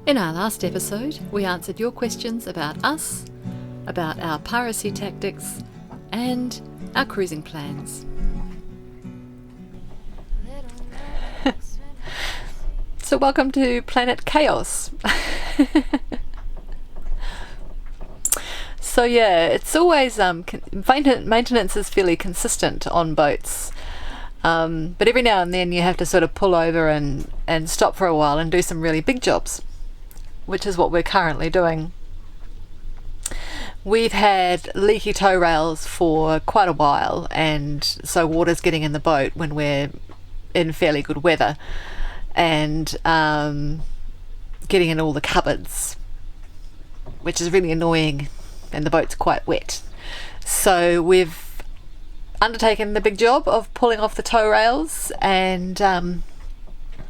In our last episode, we answered your questions about us, about our piracy tactics, and our cruising plans. So welcome to Planet Chaos. So yeah, it's always, maintenance is fairly consistent on boats. But every now and then you have to sort of pull over and stop for a while and do some really big jobs, which is what we're currently doing. We've had leaky tow rails for quite a while, and so water's getting in the boat when we're in fairly good weather, and getting in all the cupboards, which is really annoying, and the boat's quite wet. So we've undertaken the big job of pulling off the tow rails and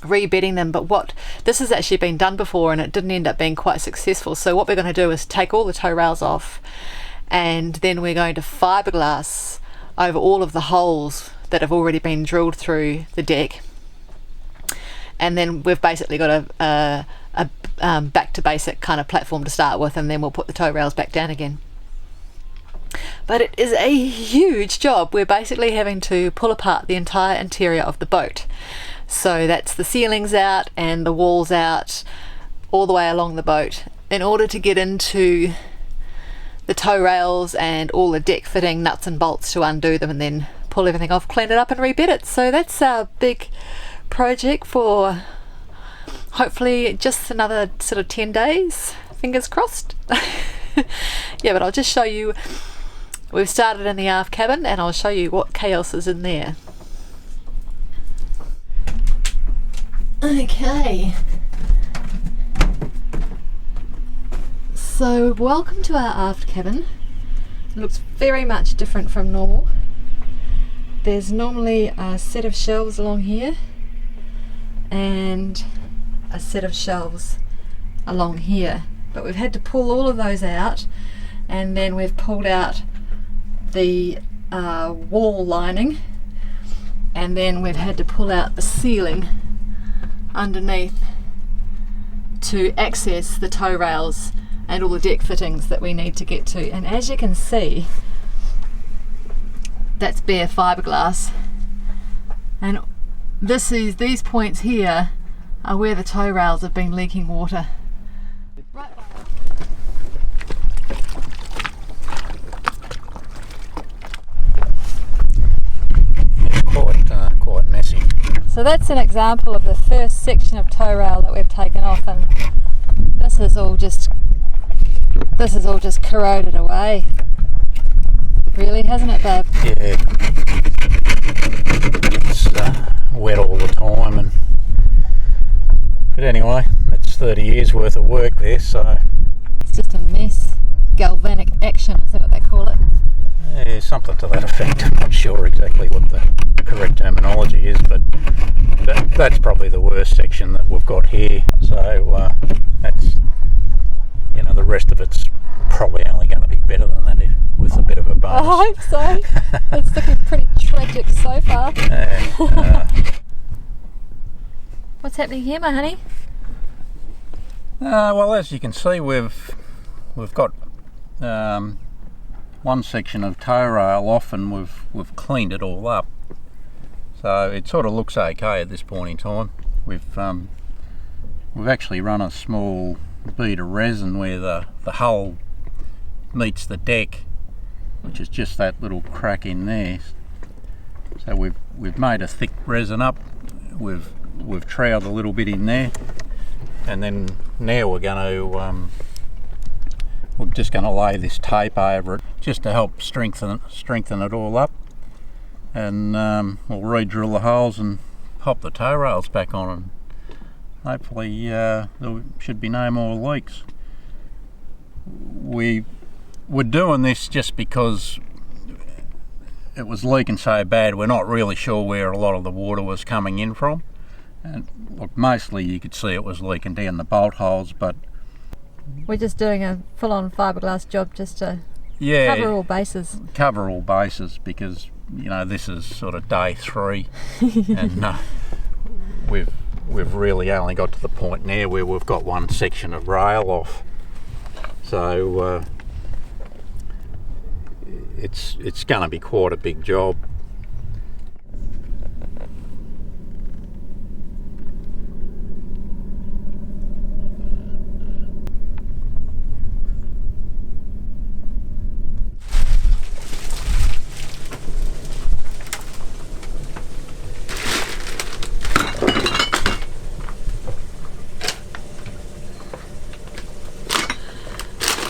rebedding them, but this has actually been done before and it didn't end up being quite successful. So what we're going to do is take all the tow rails off, and then we're going to fiberglass over all of the holes that have already been drilled through the deck, and then we've basically got a back to basic kind of platform to start with, and then we'll put the tow rails back down again. But it is a huge job. We're basically having to pull apart the entire interior of the boat. So that's the ceilings out and the walls out all the way along the boat in order to get into the tow rails and all the deck fitting nuts and bolts to undo them, and then pull everything off, clean it up and rebed it. So that's our big project for hopefully just another sort of 10 days, fingers crossed. Yeah, but I'll just show you. We've started in the aft cabin and I'll show you what chaos is in there. Okay. So welcome to our aft cabin. It looks very much different from normal. There's normally a set of shelves along here and a set of shelves along here, but we've had to pull all of those out, and then we've pulled out the wall lining, and then we've had to pull out the ceiling underneath to access the tow rails and all the deck fittings that we need to get to. And as you can see, that's bare fiberglass, and these points here are where the tow rails have been leaking water. Right. Quite messy. So that's an example of the first section of tow rail that we've taken off, and this is all just corroded away. Really, hasn't it, babe? Yeah. It's wet all the time, but anyway, it's 30 years worth of work there, so it's just a mess. Galvanic action, is that what they call it? Yeah, something to that effect. I'm not sure exactly what the correct terminology is, but that's probably the worst section that we've got here. So that's, the rest of it's probably only going to be better than that with a bit of a bonus. I hope so. It's looking pretty tragic so far. What's happening here, my honey? Well, as you can see, we've got one section of tow rail off, and we've cleaned it all up. So it sort of looks okay at this point in time. We've actually run a small bead of resin where the hull meets the deck, which is just that little crack in there. So we've made a thick resin up. We've troweled a little bit in there, and then now we're just going to lay this tape over it just to help strengthen it all up, and we'll re-drill the holes and pop the tow rails back on, and hopefully there should be no more leaks. We were doing this just because it was leaking so bad. We're not really sure where a lot of the water was coming in from, and look, mostly you could see it was leaking down the bolt holes, but we're just doing a full-on fiberglass job just to cover all bases. Cover all bases, because this is sort of day 3 and we've we've really only got to the point now where we've got one section of rail off. So it's going to be quite a big job.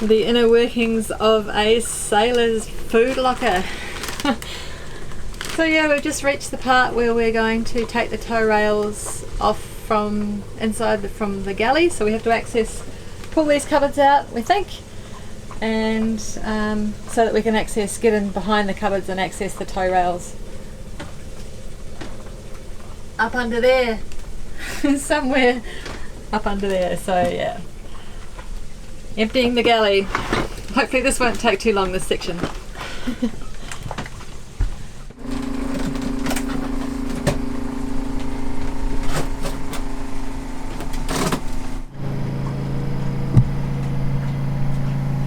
The inner workings of a sailor's food locker. So yeah, we've just reached the part where we're going to take the tow rails off from from the galley. So we have to pull these cupboards out, we think, and so that we can get in behind the cupboards and access the tow rails. Up under there, somewhere up under there. So yeah. Emptying the galley. Hopefully this won't take too long, this section.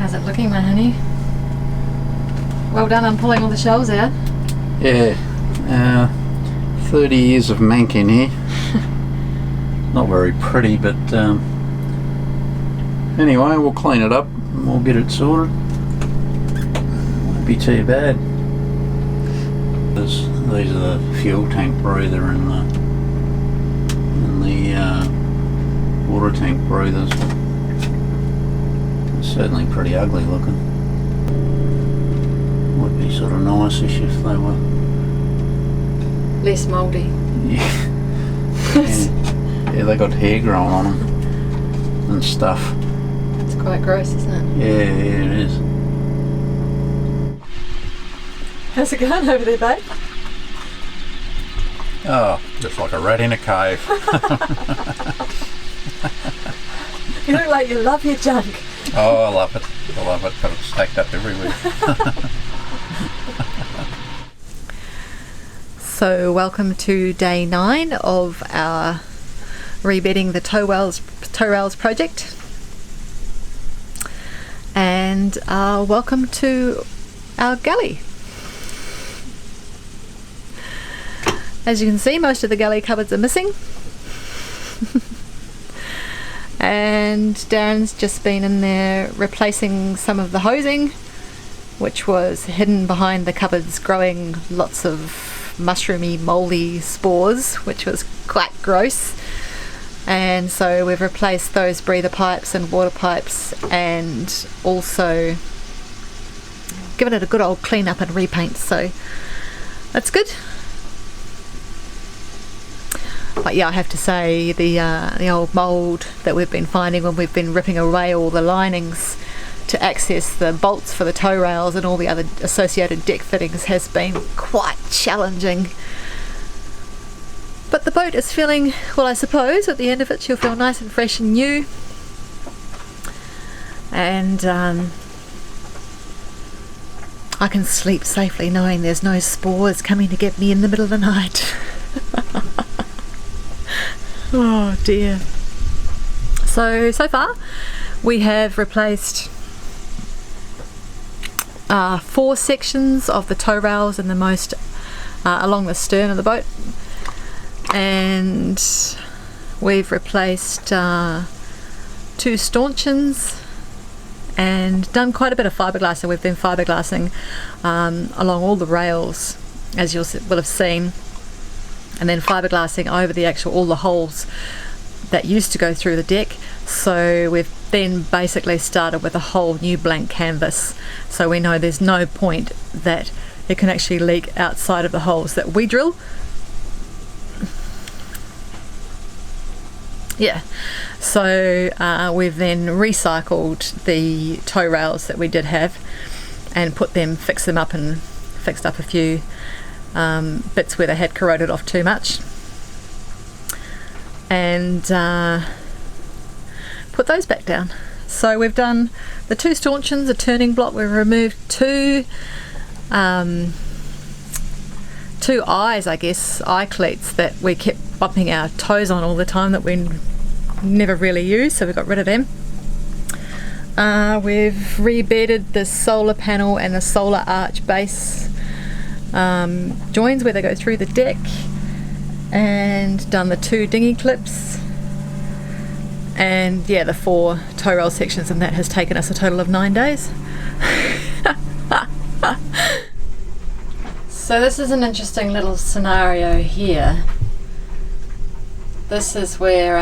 How's it looking, my honey? Well done on pulling all the shells out. Yeah, 30 years of mank in here. Not very pretty, but anyway, we'll clean it up and we'll get it sorted. Won't be too bad. These are the fuel tank breather and the water tank breathers. It's certainly pretty ugly looking. Would be sort of nice-ish if they were less mouldy. Yeah, they got hair growing on them and stuff. Quite gross, isn't it? Yeah, it is. How's it going over there, babe? Oh, just like a rat in a cave. You look like you love your junk. Oh, I love it. But it's stacked up everywhere. So welcome to day 9 of our rebedding the tow rails project. And welcome to our galley. As you can see, most of the galley cupboards are missing. And Darren's just been in there replacing some of the hosing, which was hidden behind the cupboards, growing lots of mushroomy, mouldy spores, which was quite gross. And so we've replaced those breather pipes and water pipes, and also given it a good old clean up and repaint, so that's good. But yeah, I have to say the old mould that we've been finding when we've been ripping away all the linings to access the bolts for the tow rails and all the other associated deck fittings has been quite challenging. But the boat is feeling, well, I suppose at the end of it she'll feel nice and fresh and new. And I can sleep safely knowing there's no spores coming to get me in the middle of the night. Oh dear. So far we have replaced 4 sections of the tow rails and the most along the stern of the boat. And we've replaced 2 stanchions and done quite a bit of fiberglassing. We've been fiberglassing along all the rails, as you will have seen, and then fiberglassing over all the holes that used to go through the deck. So we've then basically started with a whole new blank canvas, so we know there's no point that it can actually leak outside of the holes that we drill. Yeah, so we've then recycled the tow rails that we did have and fixed them up and fixed up a few bits where they had corroded off too much, and put those back down. So we've done the 2 stanchions, a turning block. We've removed 2 eyes, I guess, eye cleats that we kept bumping our toes on all the time that we never really use, so we got rid of them. We've rebedded the solar panel and the solar arch base joins where they go through the deck, and done the 2 dinghy clips, and yeah, the 4 tow rail sections, and that has taken us a total of 9 days. So this is an interesting little scenario here. This is where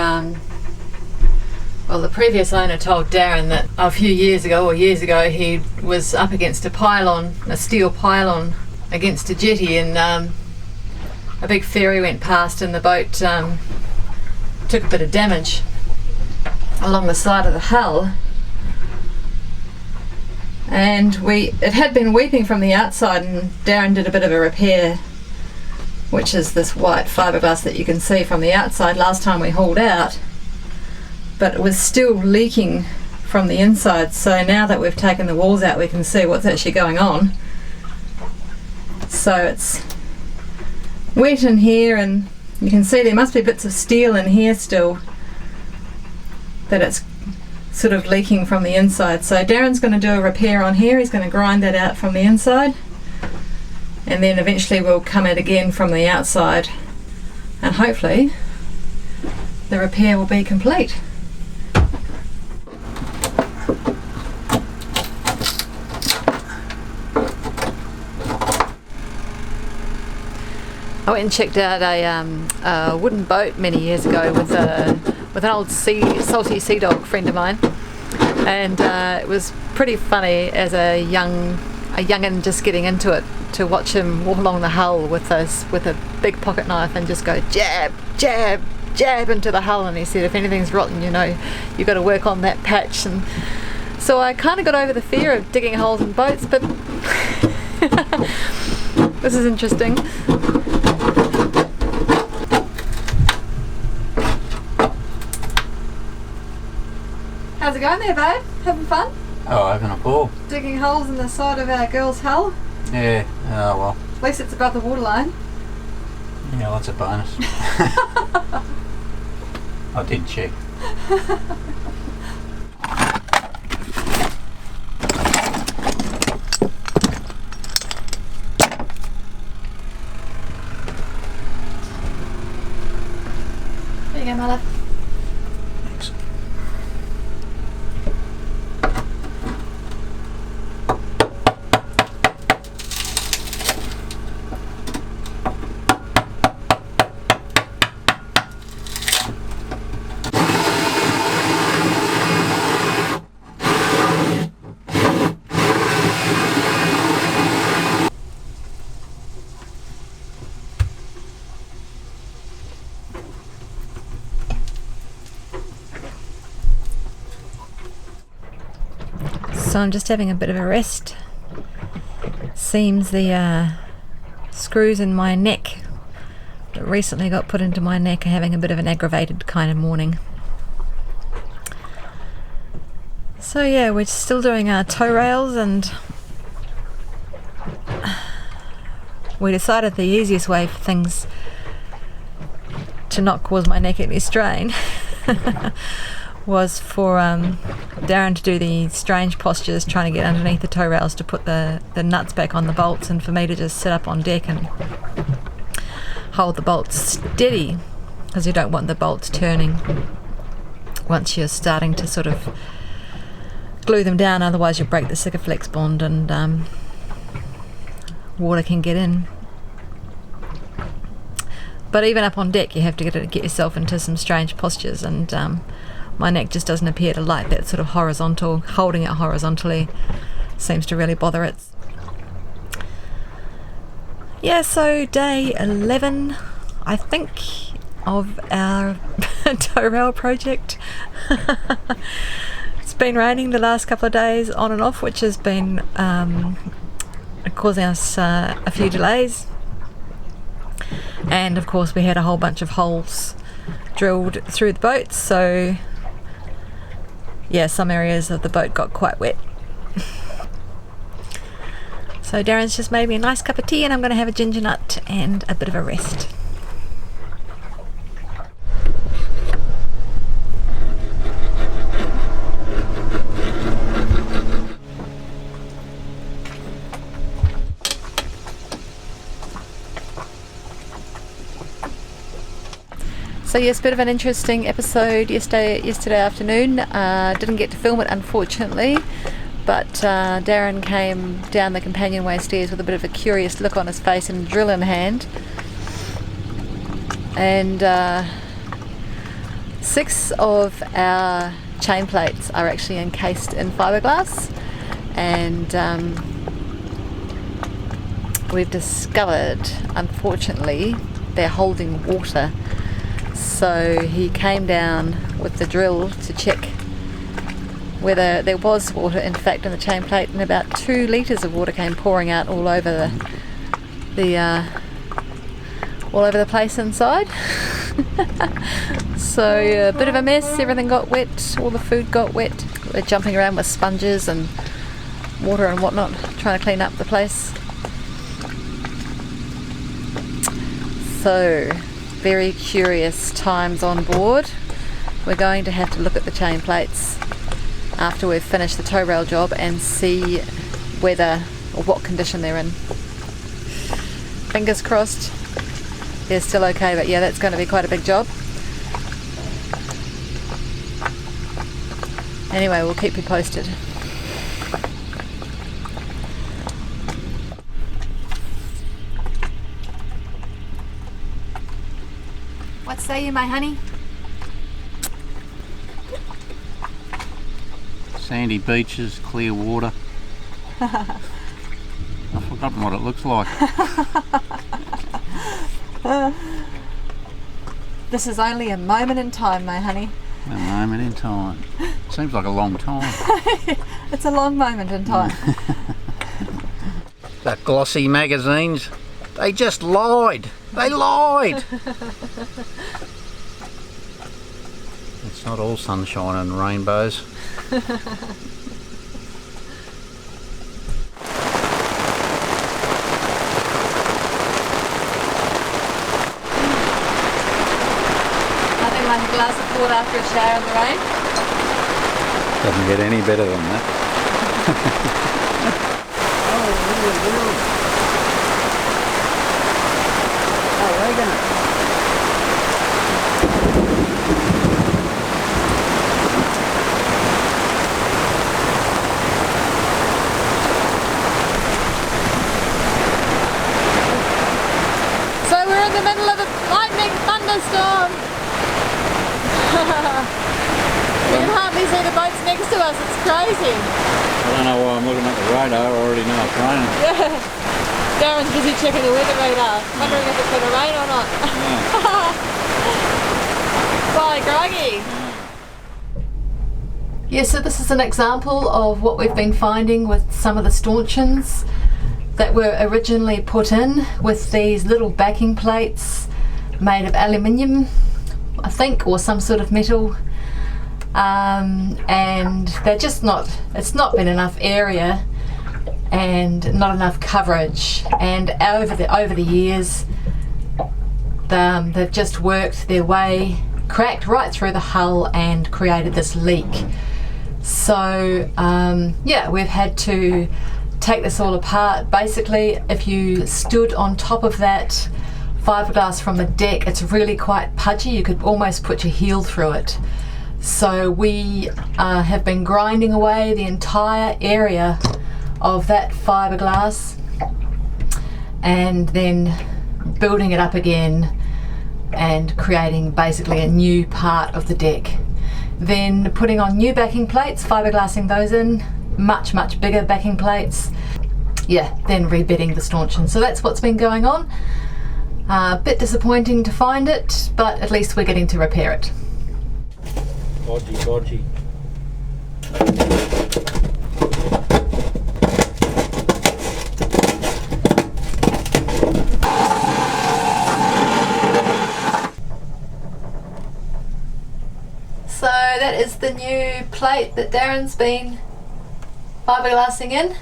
well, the previous owner told Darren that a few years ago, he was up against a pylon, a steel pylon against a jetty, and a big ferry went past and the boat took a bit of damage along the side of the hull. And it had been weeping from the outside, and Darren did a bit of a repair, which is this white fiberglass that you can see from the outside last time we hauled out, but it was still leaking from the inside. So now that we've taken the walls out, we can see what's actually going on. So it's wet in here, and you can see there must be bits of steel in here still that it's sort of leaking from the inside. So Darren's going to do a repair on here. He's going to grind that out from the inside, and then eventually we'll come at again from the outside, and hopefully the repair will be complete. I went and checked out a wooden boat many years ago with an old salty sea dog friend of mine, and it was pretty funny as a young'un just getting into it, to watch him walk along the hull with a big pocket knife and just go jab, jab, jab into the hull. And he said, if anything's rotten, you know, you've got to work on that patch. And so I kind of got over the fear of digging holes in boats, but this is interesting. How's it going there, babe? Having fun? Oh, having a ball. Digging holes in the side of our girl's hull? Yeah, oh well. At least it's above the waterline. Yeah, that's a bonus. I did check. There you go, my love. Thanks. So I'm just having a bit of a rest. Seems the screws in my neck that recently got put into my neck are having a bit of an aggravated kind of morning. So yeah, we're still doing our tow rails, and we decided the easiest way for things to not cause my neck any strain was for Darren to do the strange postures trying to get underneath the tow rails to put the nuts back on the bolts, and for me to just sit up on deck and hold the bolts steady, because you don't want the bolts turning once you're starting to sort of glue them down, otherwise you'll break the Sikaflex bond and water can get in. But even up on deck you have to get yourself into some strange postures, and my neck just doesn't appear to like that sort of horizontal, holding it horizontally seems to really bother it. Yeah, so day 11, I think, of our tow rail project. It's been raining the last couple of days on and off, which has been causing us a few delays. And of course we had a whole bunch of holes drilled through the boat, so yeah, some areas of the boat got quite wet. So Darren's just made me a nice cup of tea, and I'm going to have a ginger nut and a bit of a rest. So yes, bit of an interesting episode yesterday afternoon. Didn't get to film it unfortunately, but Darren came down the companionway stairs with a bit of a curious look on his face and a drill in hand. And 6 of our chain plates are actually encased in fiberglass, and we've discovered, unfortunately, they're holding water. So he came down with the drill to check whether there was water in fact in the chain plate, and about 2 litres of water came pouring out all over the place inside. So a bit of a mess, everything got wet, all the food got wet. We're jumping around with sponges and water and whatnot, trying to clean up the place. So, very curious times on board. We're going to have to look at the chain plates after we've finished the tow rail job and see whether or what condition they're in. Fingers crossed they're still okay, but yeah, that's going to be quite a big job. Anyway, we'll keep you posted. What say you, my honey? Sandy beaches, clear water. I've forgotten what it looks like. This is only a moment in time, my honey. A moment in time. Seems like a long time. It's a long moment in time. The glossy magazines, they just lied. They lied. It's not all sunshine and rainbows. Nothing like a glass of water after a shower in the rain. Doesn't get any better than that. So we're in the middle of a lightning thunderstorm. You can hardly see the boats next to us, it's crazy. I don't know why I'm looking at the radar, I already know it's raining. Yeah. Darren's busy checking the weather radar, wondering if it's going to rain or not. Bye, groggy. Yeah, so this is an example of what we've been finding with some of the stanchions that were originally put in with these little backing plates made of aluminium, I think, or some sort of metal. And they're just not, it's not been enough area and not enough coverage, and over the years they've just worked their way, cracked right through the hull and created this leak. So yeah, we've had to take this all apart. Basically, if you stood on top of that fiberglass from the deck, it's really quite pudgy, you could almost put your heel through it. So we have been grinding away the entire area of that fiberglass and then building it up again and creating basically a new part of the deck. Then putting on new backing plates, fiberglassing those in, much bigger backing plates. Yeah, then rebedding the stanchion. So that's what's been going on. A bit disappointing to find it, but at least we're getting to repair it. Bodgy. So that is the new plate that Darren's been fiberglassing in,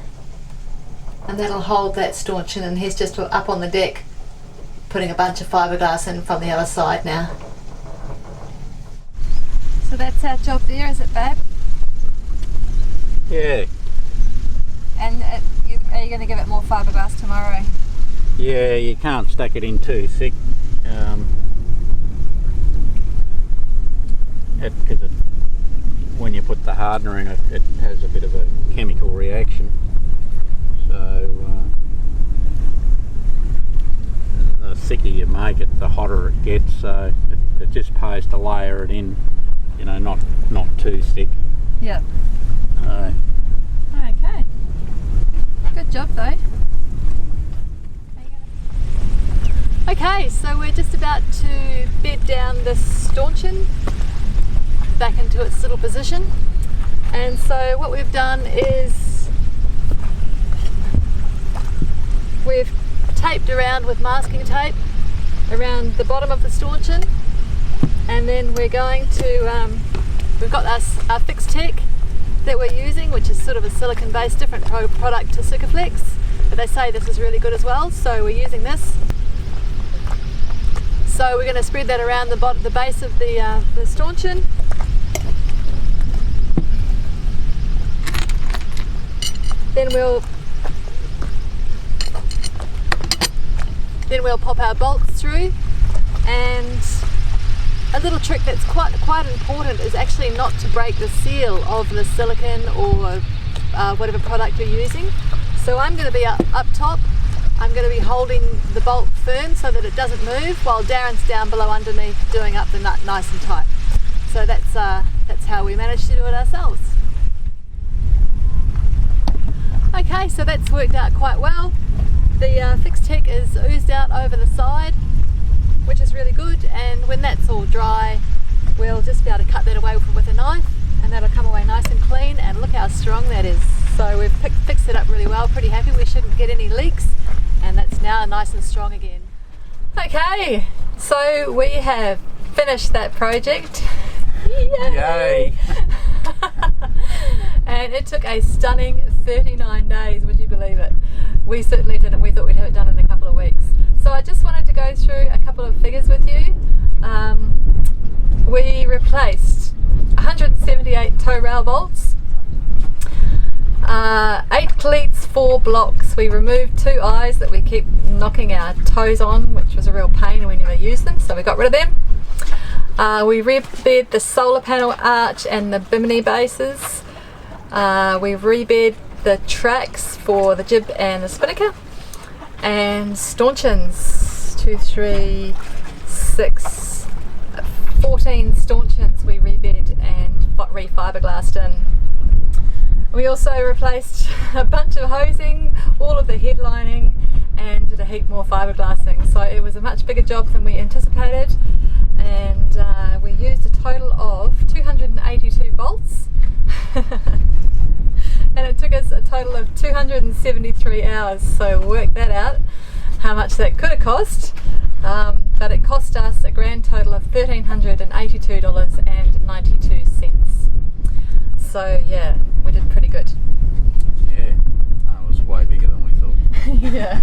and that'll hold that stanchion, and he's just up on the deck putting a bunch of fiberglass in from the other side now. So that's our job there, is it, babe? Yeah. And are you going to give it more fiberglass tomorrow? Yeah, you can't stack it in too thick. because when you put the hardener in, it has a bit of a chemical reaction. So the thicker you make it, the hotter it gets. So it just pays to layer it in, you know, not too thick. Yeah. Okay. Good job though. Okay, so we're just about to bed down this stanchion back into its little position. And so what we've done is we've taped around with masking tape around the bottom of the stanchion, and then we're going to we've got our fixed tech that we're using, which is sort of a silicon based different product to Sikaflex, but they say this is really good as well, so we're using this. So we're going to spread that around the base of the stanchion. Then we'll pop our bolts through, and a little trick that's quite important is actually not to break the seal of the silicon or whatever product you're using. So I'm going to be up top. I'm going to be holding the bolt firm so that it doesn't move, while Darren's down below underneath doing up the nut nice and tight. So that's how we managed to do it ourselves. Okay, so that's worked out quite well. The fixed tech is oozed out over the side, which is really good, and when that's all dry we'll just be able to cut that away with a knife, and that'll come away nice and clean, and look how strong that is. So we've fixed it up really well, pretty happy. We shouldn't get any leaks, and that's now nice and strong again. Okay, so we have finished that project. Yay! And it took a stunning 39 days, would you believe it? We certainly didn't. We thought we'd have it done in a couple of weeks. So I just wanted to go through a couple of figures with you. We replaced 178 toe rail bolts, 8 cleats, 4 blocks. We removed 2 eyes that we keep knocking our toes on, which was a real pain and we never used them, so we got rid of them. We rebed the solar panel arch and the bimini bases. We rebed the tracks for the jib and the spinnaker, and stanchions 2, 3, 6, 14 stanchions we rebed and re-fiberglassed in. We also replaced a bunch of hosing, all of the headlining, and did a heap more fiberglassing. So it was a much bigger job than we anticipated, and we used a total of 282 bolts. And it took us a total of 273 hours, so work that out, how much that could have cost. But it cost us a grand total of $1,382.92. So yeah, we did pretty good. Yeah, that was way bigger than we thought. Yeah.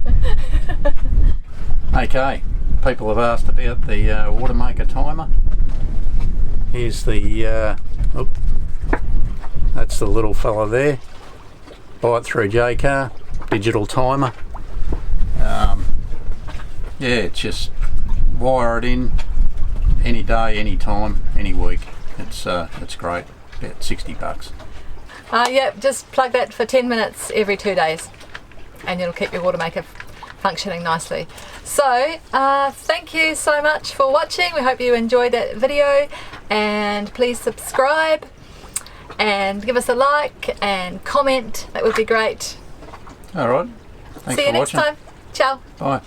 Okay, people have asked about the Watermaker timer. Here's the, that's the little fella there. Buy it through J-Car, digital timer. Yeah, it's just wire it in any day, any time, any week. It's great. About $60. Yep, just plug that for 10 minutes every 2 days, and it'll keep your Watermaker functioning nicely. So thank you so much for watching. We hope you enjoyed that video, and please subscribe and give us a like and comment. That would be great. All right. Thanks See you for next watching. time. Ciao. Bye.